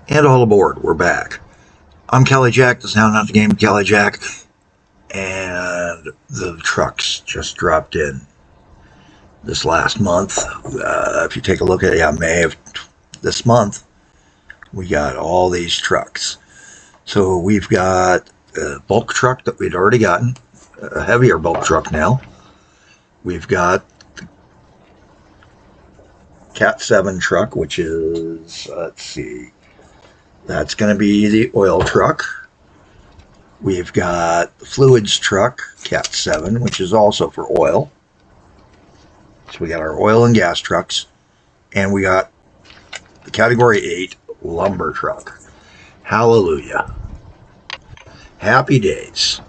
And all aboard, we're back. I'm Kelly Jack, this is Now Not the Game, Kelly Jack, and the trucks just dropped in this last month. If you take a look at May of this month, we got all these trucks. So we've got a bulk truck that we'd already gotten, a heavier bulk truck now. We've got the Cat 7 truck, which is, let's see, that's going to be the oil truck. We've got the fluids truck, Cat 7, which is also for oil. So we got our oil and gas trucks. And we got the Category 8 lumber truck. Hallelujah. Happy days.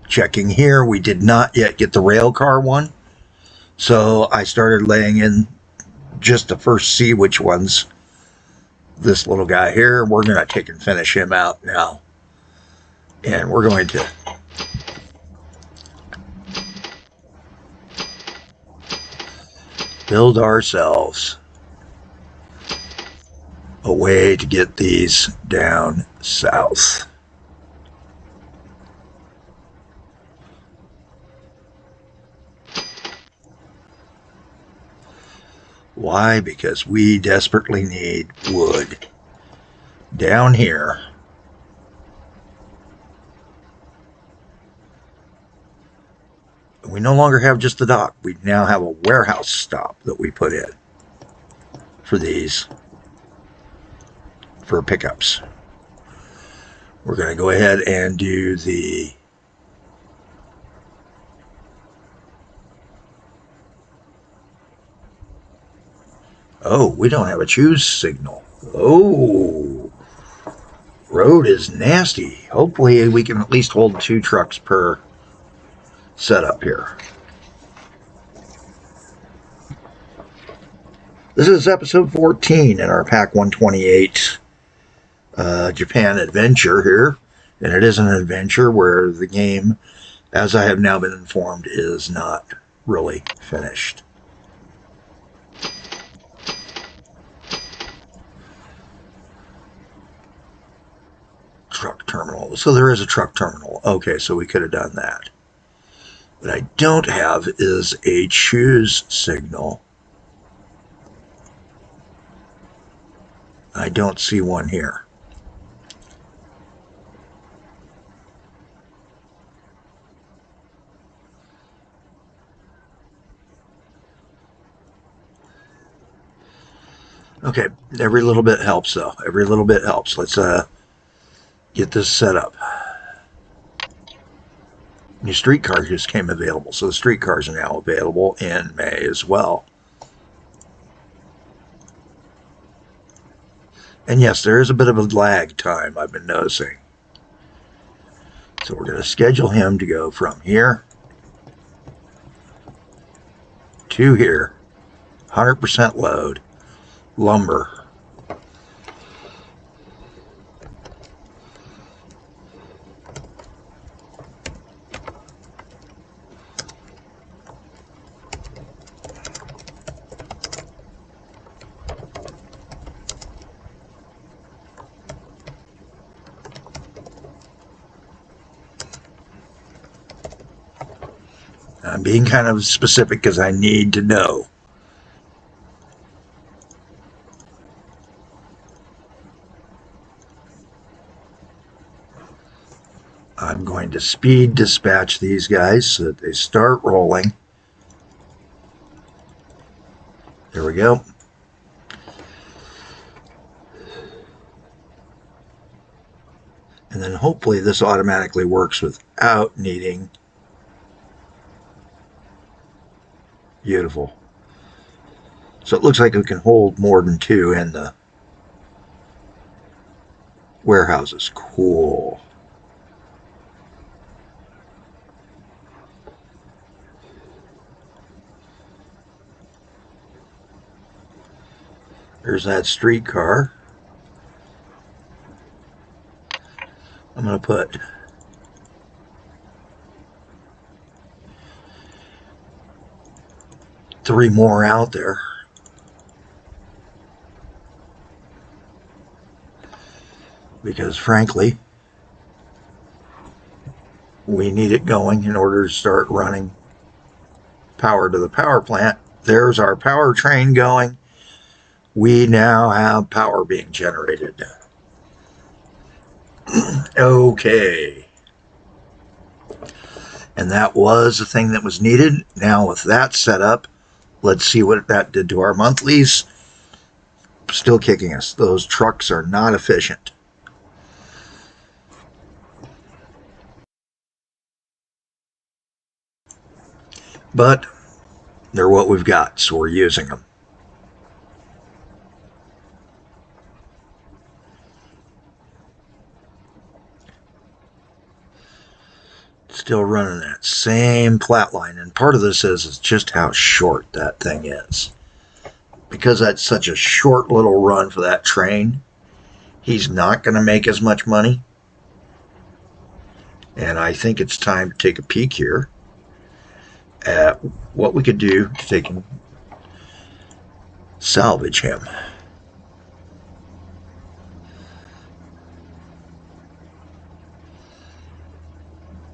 Checking here, we did not yet get the rail car one. So I started laying in just to first see which ones. This little guy here, we're going to take and finish him out now. And we're going to build ourselves a way to get these down south. Why? Because we desperately need wood down here. We no longer have just the dock. We now have a warehouse stop that we put in for these, for pickups. We're going to go ahead and do the we don't have a choose signal. Oh, road is nasty. Hopefully we can at least hold 2 trucks per setup here. This is episode 14 in our Pak128 Japan adventure here. And it is an adventure where the game, as I have now been informed, is not really finished. Truck terminal. So there is a truck terminal. Okay, so we could have done that. What I don't have is a choose signal. I don't see one here. Okay, every little bit helps though. Every little bit helps. Let's get this set up. New streetcars just came available, so the streetcars are now available in May as well. And yes, there is a bit of a lag time I've been noticing. So we're going to schedule him to go from here to here, 100% load, lumber. I'm being kind of specific because I need to know. I'm going to speed dispatch these guys so that they start rolling. There we go. And then hopefully this automatically works without needing. Beautiful. So it looks like we can hold more than 2 in the warehouses. Cool. There's that streetcar. I'm going to put three more out there. because frankly, we need it going in order to start running power to the power plant. There's our power train going. We now have power being generated. Okay. And that was the thing that was needed. Now with that set up, let's see what that did to our monthlies. Still kicking us. Those trucks are not efficient. But they're what we've got, so we're using them. Still running that same flat line, and part of this is just how short that thing is. Because that's such a short little run for that train, he's not going to make as much money. And I think it's time to take a peek here at what we could do to take and salvage him.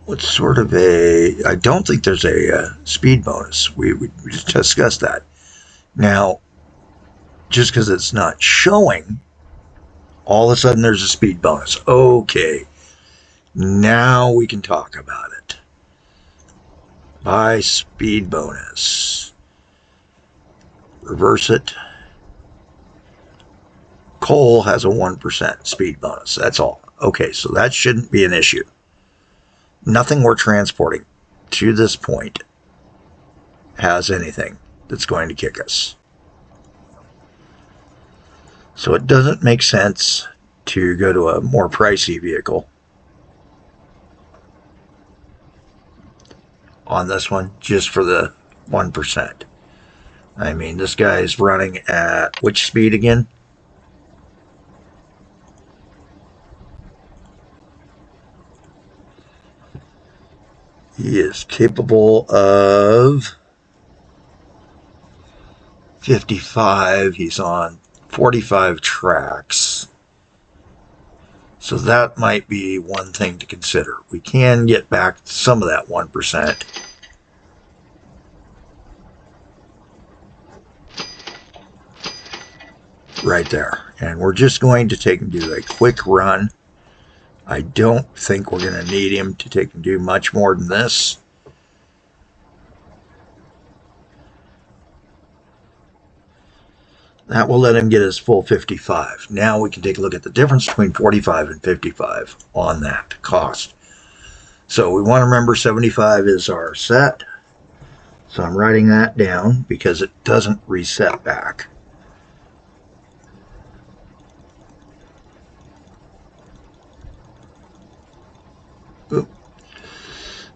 What's sort of I don't think there's a speed bonus. We just discussed that. Now, just because it's not showing, all of a sudden there's a speed bonus. Okay, now we can talk about it. Buy speed bonus. Reverse it. Coal has a 1% speed bonus. That's all. Okay, so that shouldn't be an issue. Nothing we're transporting to this point has anything that's going to kick us. So it doesn't make sense to go to a more pricey vehicle on this one just for the 1%. I mean, this guy's running at which speed again? He is capable of 55. He's on 45 tracks. So that might be one thing to consider. We can get back some of that 1%. Right there. And we're just going to take and do a quick run. I don't think we're going to need him to take and do much more than this. That will let him get his full 55. Now we can take a look at the difference between 45 and 55 on that cost. So we want to remember 75 is our set. So I'm writing that down because it doesn't reset back. Oop.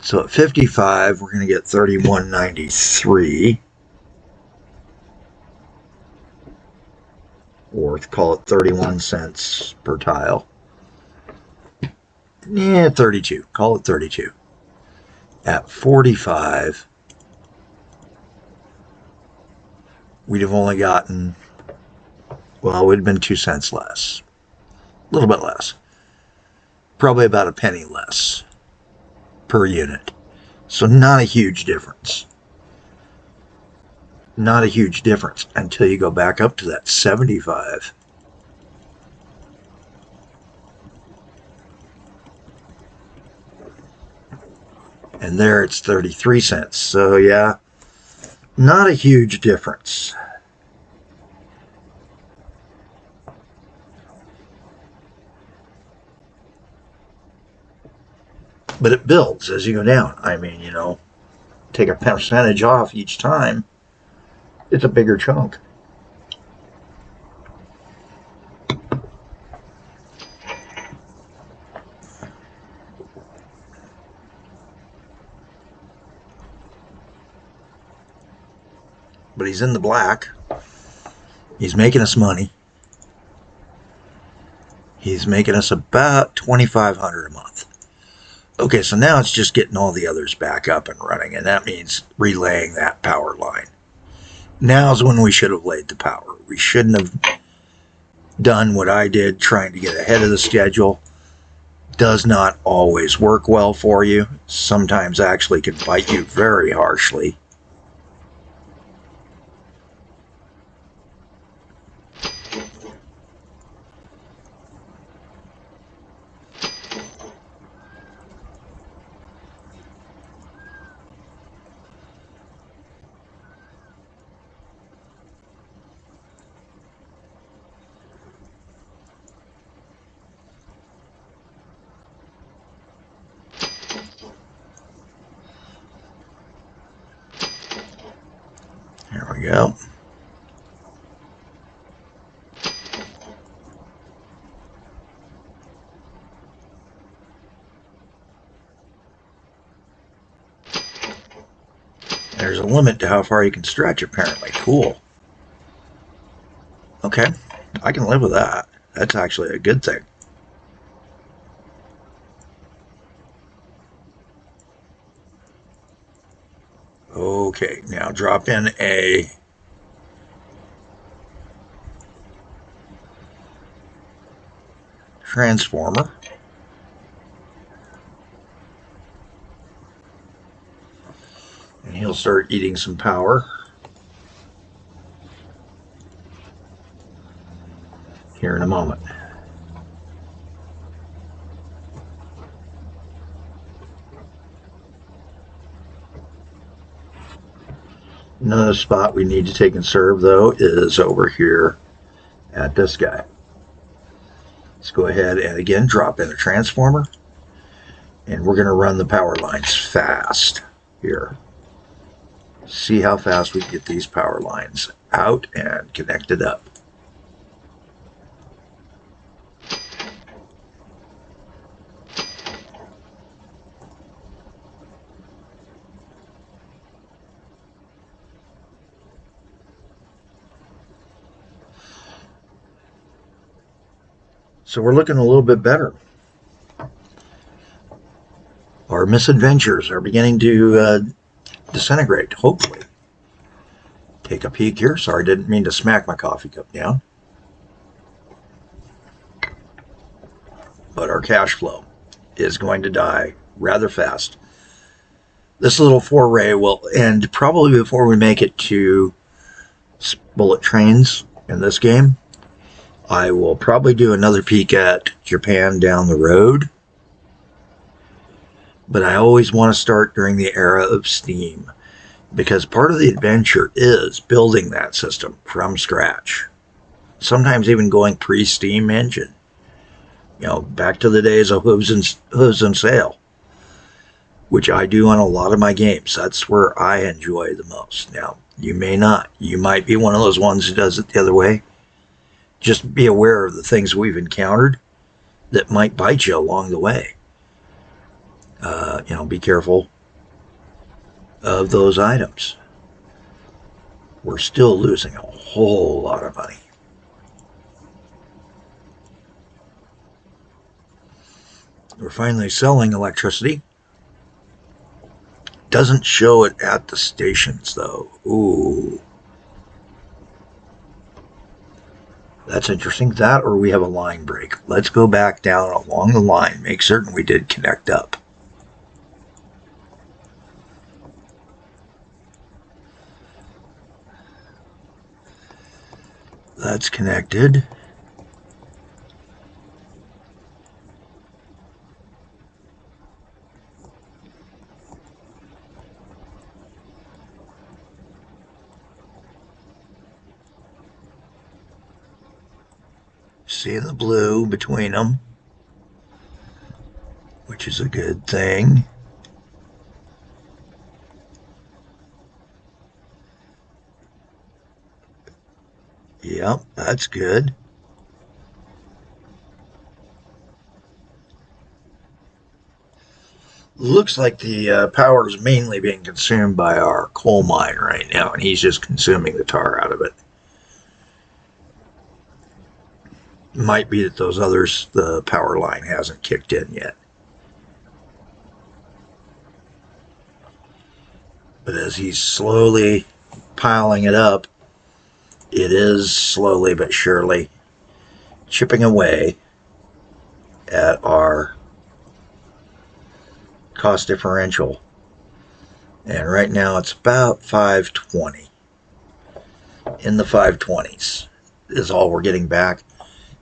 So at 55, we're going to get 31.93. Or call it 31 cents per tile. Yeah, 32. Call it 32. At 45, we'd have only gotten, well, it would have been 2 cents less. A little bit less. Probably about a penny less per unit. So not a huge difference. Not a huge difference until you go back up to that 75. And there it's 33 cents. So yeah, not a huge difference. But it builds as you go down. I mean, you know, take a percentage off each time. It's a bigger chunk. But he's in the black. He's making us money. He's making us about $2,500 a month. Okay, so now it's just getting all the others back up and running, and that means relaying that power line. Now's when we should have laid the power. We shouldn't have done what I did, trying to get ahead of the schedule, does not always work well for you. Sometimes actually can bite you very harshly. There we go. There's a limit to how far you can stretch, apparently. Cool. Okay, I can live with that. That's actually a good thing. Okay, now drop in a transformer. And he'll start eating some power here in a moment. Another spot we need to take and serve, though, is over here at this guy. Let's go ahead and again drop in a transformer, and we're going to run the power lines fast here. See how fast we can get these power lines out and connected up. So we're looking a little bit better. Our misadventures are beginning to disintegrate, hopefully. Take a peek here. Sorry, didn't mean to smack my coffee cup down. But our cash flow is going to die rather fast. This little foray will end probably before we make it to bullet trains in this game. I will probably do another peek at Japan down the road. But I always want to start during the era of Steam, because part of the adventure is building that system from scratch. Sometimes even going pre-Steam engine. You know, back to the days of hooves and sail, which I do on a lot of my games. That's where I enjoy the most. Now, you may not. You might be one of those ones who does it the other way. Just be aware of the things we've encountered that might bite you along the way. Be careful of those items. We're still losing a whole lot of money. We're finally selling electricity. Doesn't show it at the stations, though. Ooh. That's interesting. That, or we have a line break. Let's go back down along the line. Make certain we did connect up. That's connected. See the blue between them, which is a good thing. Yep, that's good. Looks like the power is mainly being consumed by our coal mine right now, and he's just consuming the tar out of it. Might be that those others, the power line hasn't kicked in yet. But as he's slowly piling it up, it is slowly but surely chipping away at our cost differential. And right now it's about 520. In the 520s is all we're getting back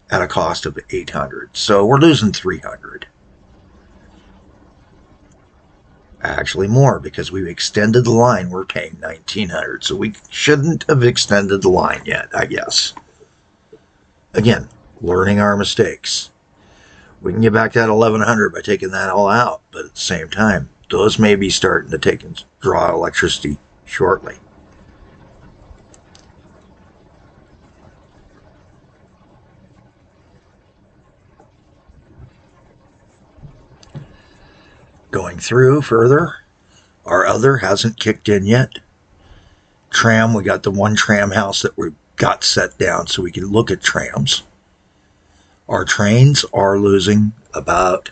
at a cost of 800. So we're losing 300. Actually more, because we've extended the line. We're paying 1900. So we shouldn't have extended the line yet, I guess. Again, learning our mistakes. We can get back to that 1100 by taking that all out, but at the same time, those may be starting to take and draw electricity shortly. Going through further, our other hasn't kicked in yet. Tram, we got the one tram house that we got set down so we can look at trams. Our trains are losing about,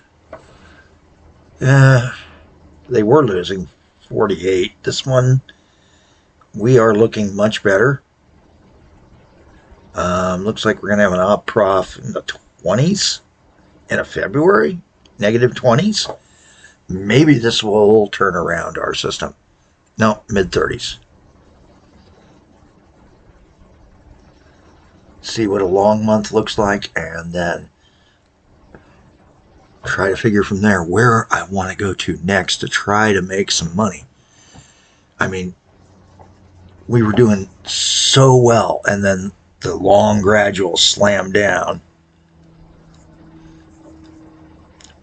they were losing 48. This one, we are looking much better. Looks like we're going to have an op prof in the 20s in a February, negative 20s. Maybe this will turn around our system. No, mid-30s. See what a long month looks like, and then try to figure from there where I want to go to next to try to make some money. I mean, we were doing so well, and then the long gradual slam down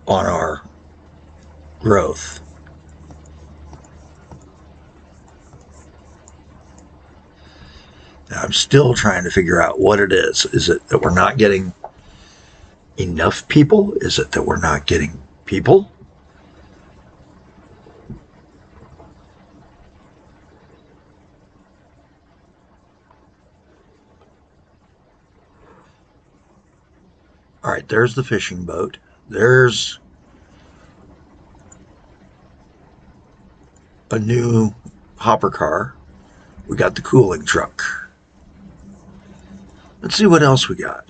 on our growth. Now, I'm still trying to figure out what it is. Is it that we're not getting enough people? Is it that we're not getting people? All right, there's the fishing boat. There's a new hopper car. We got the cooling truck. Let's see what else we got.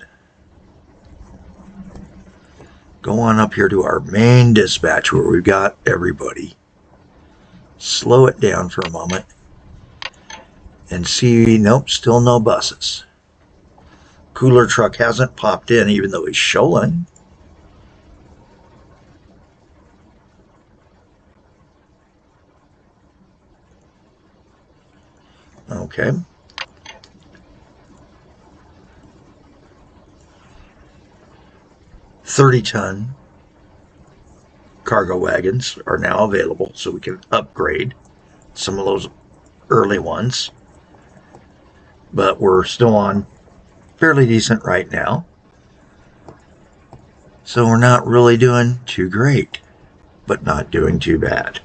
Go on up here to our main dispatch where we've got everybody. Slow it down for a moment and see, nope, still no buses. Cooler truck hasn't popped in even though he's showing. Okay. $30-ton cargo wagons are now available, so we can upgrade some of those early ones. But we're still on fairly decent right now. So we're not really doing too great, but not doing too bad.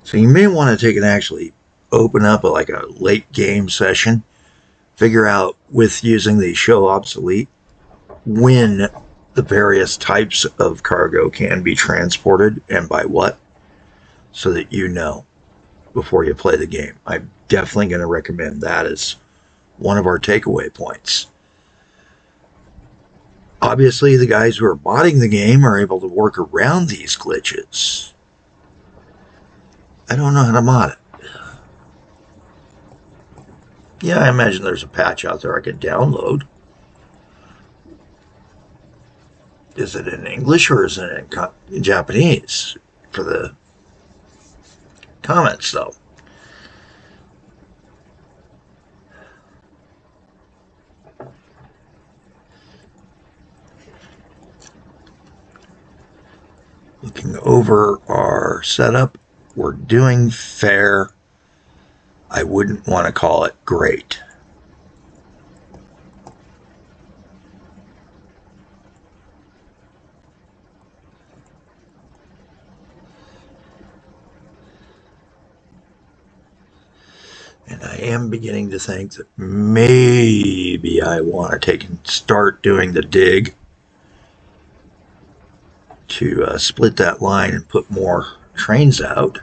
So you may want to take and actually open up like a late game session, figure out with using the show obsolete when the various types of cargo can be transported and by what, so that you know before you play the game. I'm definitely going to recommend that as one of our takeaway points. Obviously, the guys who are modding the game are able to work around these glitches. I don't know how to mod it. Yeah, I imagine there's a patch out there I could download. Is it in English or is it in Japanese for the comments, though? Looking over our setup, we're doing fair. I wouldn't want to call it great. And I am beginning to think that maybe I want to take and start doing the dig to split that line and put more trains out.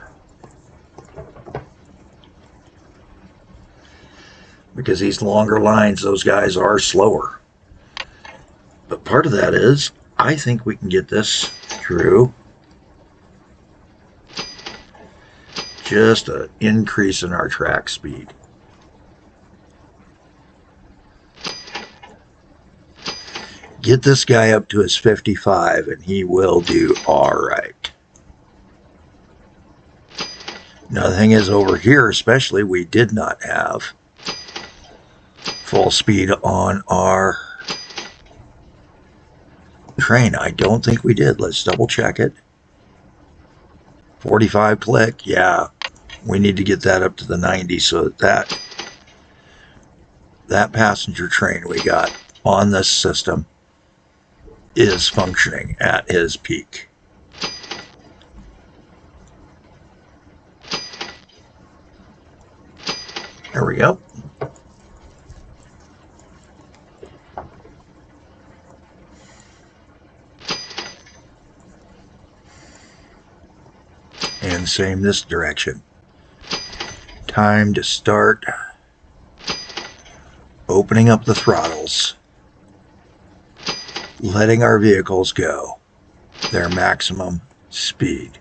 Because these longer lines, those guys are slower. But part of that is, I think we can get this through just an increase in our track speed. Get this guy up to his 55 and he will do all right. Now the thing is, over here especially, we did not have full speed on our train. I don't think we did. Let's double check it. 45 click. Yeah, we need to get that up to the 90 so that passenger train we got on this system is functioning at his peak. There we go. And same this direction. Time to start opening up the throttles, letting our vehicles go their maximum speed.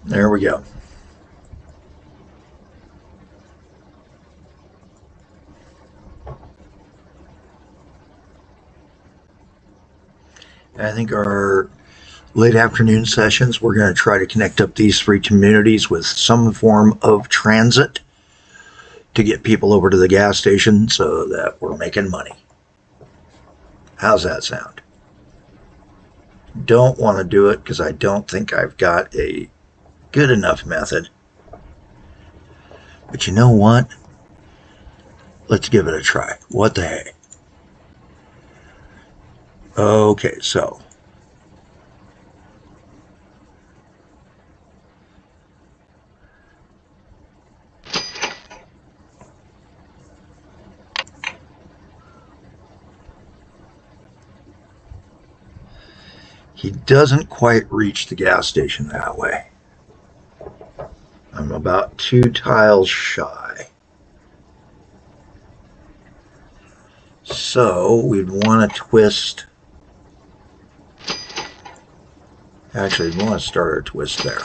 There we go. I think our late afternoon sessions, we're going to try to connect up these three communities with some form of transit to get people over to the gas station so that we're making money. How's that sound? Don't want to do it because I don't think I've got a good enough method. But you know what? Let's give it a try. What the hey? Okay, so he doesn't quite reach the gas station that way. I'm about 2 tiles shy. So we'd want to twist. Actually, we want to start our twist there.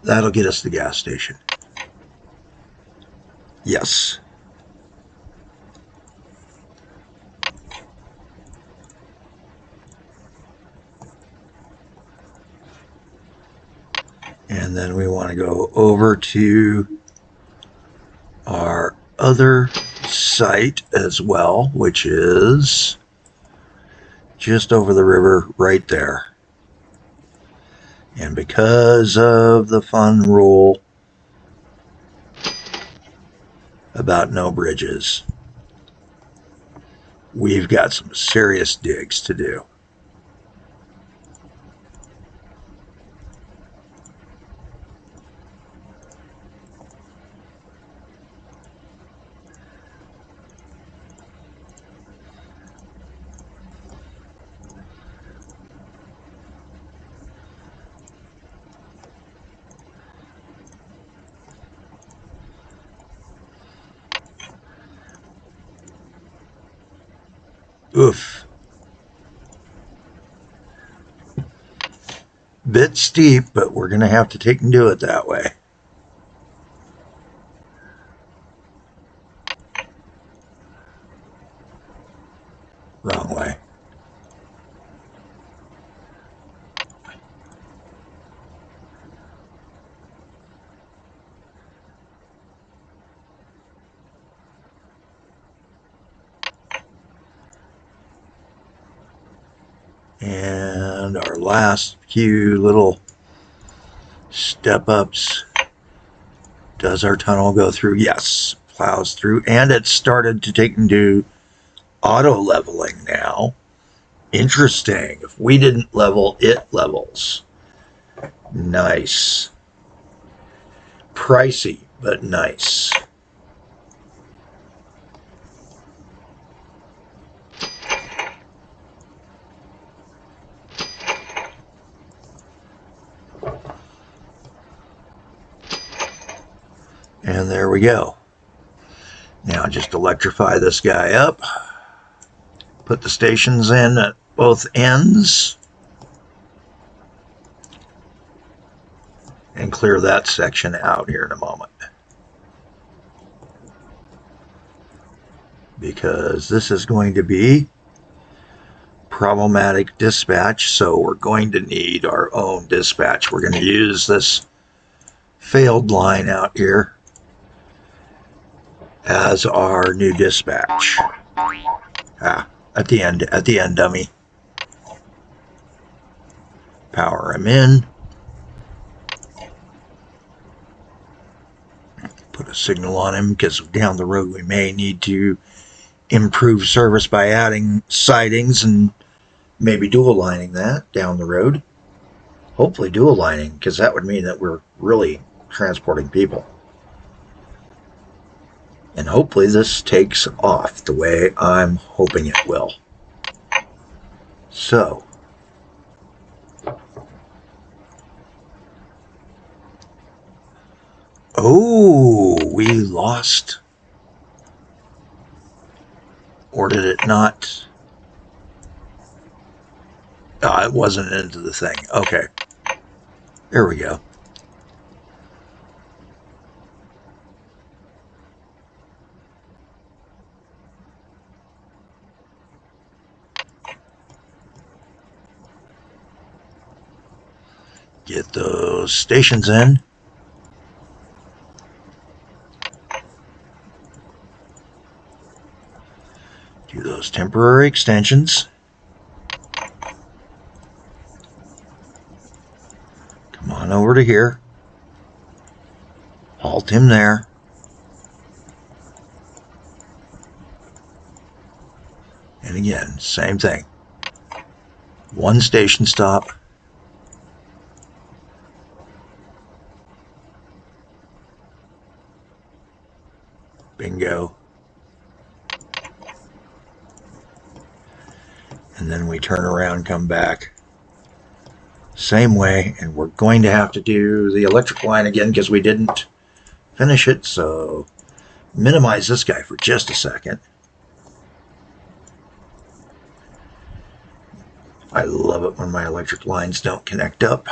That'll get us to the gas station. Yes. And then we want to go over to our other site as well, which is just over the river right there. And because of the fun rule about no bridges, we've got some serious digs to do. Oof. Bit steep, but we're going to have to take and do it that way. Wrong way. And our last few little Step-ups. Does our tunnel go through? Yes. Plows through. And it started to take into auto-leveling now. Interesting. If we didn't level, it levels. Nice. Pricey, but nice. And there we go. Now just electrify this guy up. Put the stations in at both ends. And clear that section out here in a moment. Because this is going to be problematic dispatch, so we're going to need our own dispatch. We're going to use this failed line out here as our new dispatch. At the end, dummy. Power him in. Put a signal on him because down the road we may need to improve service by adding sidings and maybe dual lining that down the road. Hopefully dual lining, because that would mean that we're really transporting people. And hopefully this takes off the way I'm hoping it will. So, oh, we lost. Or did it not? Oh, it wasn't into the thing. Okay. There we go. Get those stations in. Do those temporary extensions. Come on over to here. Halt him there. And again, same thing. One station stop. Bingo. And then we turn around, come back. Same way, and we're going to have to do the electric line again because we didn't finish it, so minimize this guy for just a second. I love it when my electric lines don't connect up.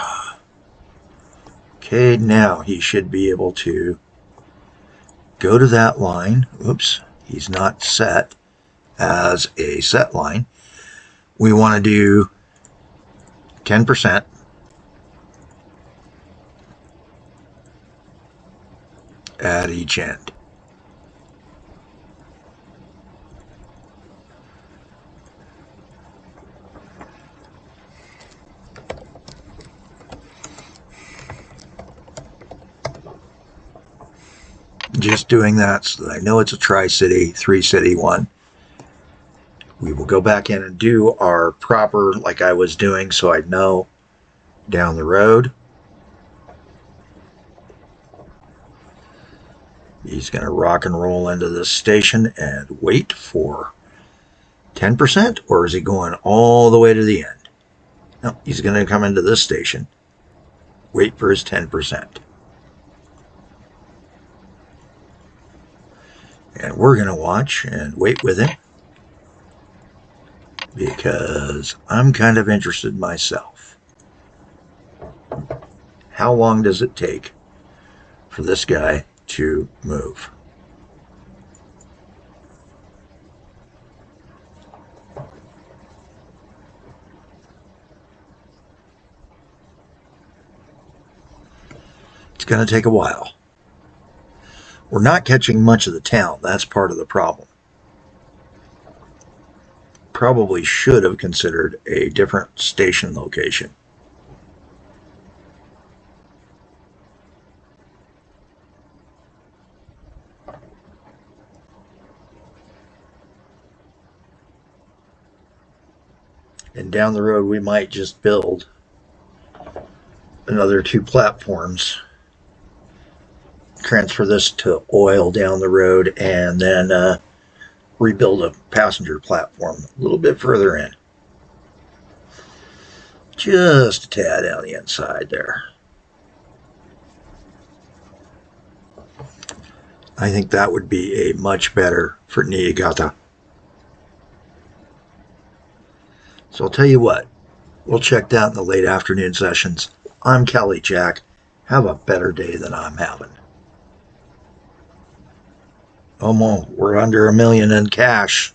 Okay, now he should be able to go to that line. Oops, he's not set as a set line. We want to do 10% at each end. Just doing that so that I know it's a tri-city, three-city one. We will go back in and do our proper, like I was doing, so I know down the road. He's going to rock and roll into this station and wait for 10%, or is he going all the way to the end? No, he's going to come into this station, wait for his 10%. And we're going to watch and wait with him because I'm kind of interested myself. How long does it take for this guy to move? It's going to take a while. We're not catching much of the town. That's part of the problem. Probably should have considered a different station location. And down the road, we might just build another 2 platforms, transfer this to oil down the road, and then rebuild a passenger platform a little bit further in. Just a tad on the inside there. I think that would be a much better for Niigata. So I'll tell you what, we'll check that in the late afternoon sessions. I'm Kelly Jack. Have a better day than I'm having. We're under $1 million in cash.